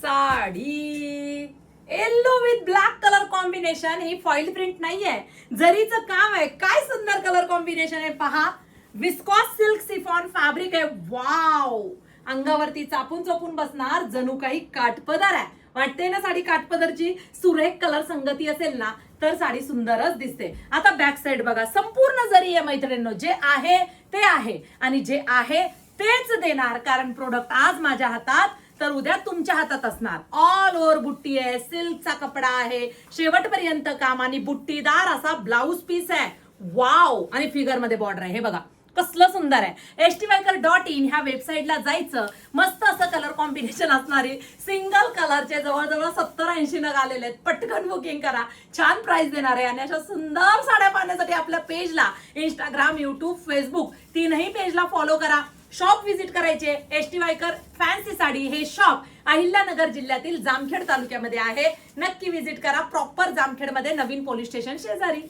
Sari yellow with black colour combination. He foil print नाहीये, जरीचं काम आहे. काय सुंदर कलर कॉम्बिनेशन आहे पहा. विस्कॉस सिल्क सिफॉन फॅब्रिक आहे. वाव, अंगावरती चापून चोपून बसणार, जणू काही काठपदर आहे. वाटते ना साडी काठपदरची. सुरेख कलर संगती असेल ना तर साडी सुंदरच दिसते. आता बॅक साइड बघा, संपूर्ण जरी आहे मैत्रिणींनो. जे आहे ते आहे आणि जे आहे तेच देणार, कारण प्रोडक्ट आज माझ्या हातात तर उद्या तुमच्या हातात असणार. ऑल ओव्हर बुट्टी आहे, सिल्कचा कपडा आहे, शेवटपर्यंत काम आणि बुट्टीदार असा ब्लाऊज पीस आहे. वाव, आणि फिगर मध्ये बॉर्डर आहे. हे बघा कसलं सुंदर आहे. htviker.in ह्या वेबसाईटला जायचं. मस्त असं कलर कॉम्बिनेशन असणारी सिंगल कलरचे जवळजवळ 70-80 नग आलेले आहेत. पटकन बुकिंग करा, छान प्राइस देणार आहे. आणि अशा सुंदर साड्या पाहण्यासाठी आपल्या पेजला इंस्टाग्राम, युट्यूब, फेसबुक तीनही पेजला फॉलो करा. शॉप व्हिजिट करायचे. htviker फॅन्सी साडी हे शॉप अहिल्यानगर जिल्ह्यातील जामखेड तालुक्यामध्ये आहे. नक्की व्हिजिट करा. प्रॉपर जामखेडमध्ये नवीन पोलीस स्टेशन शेजारी.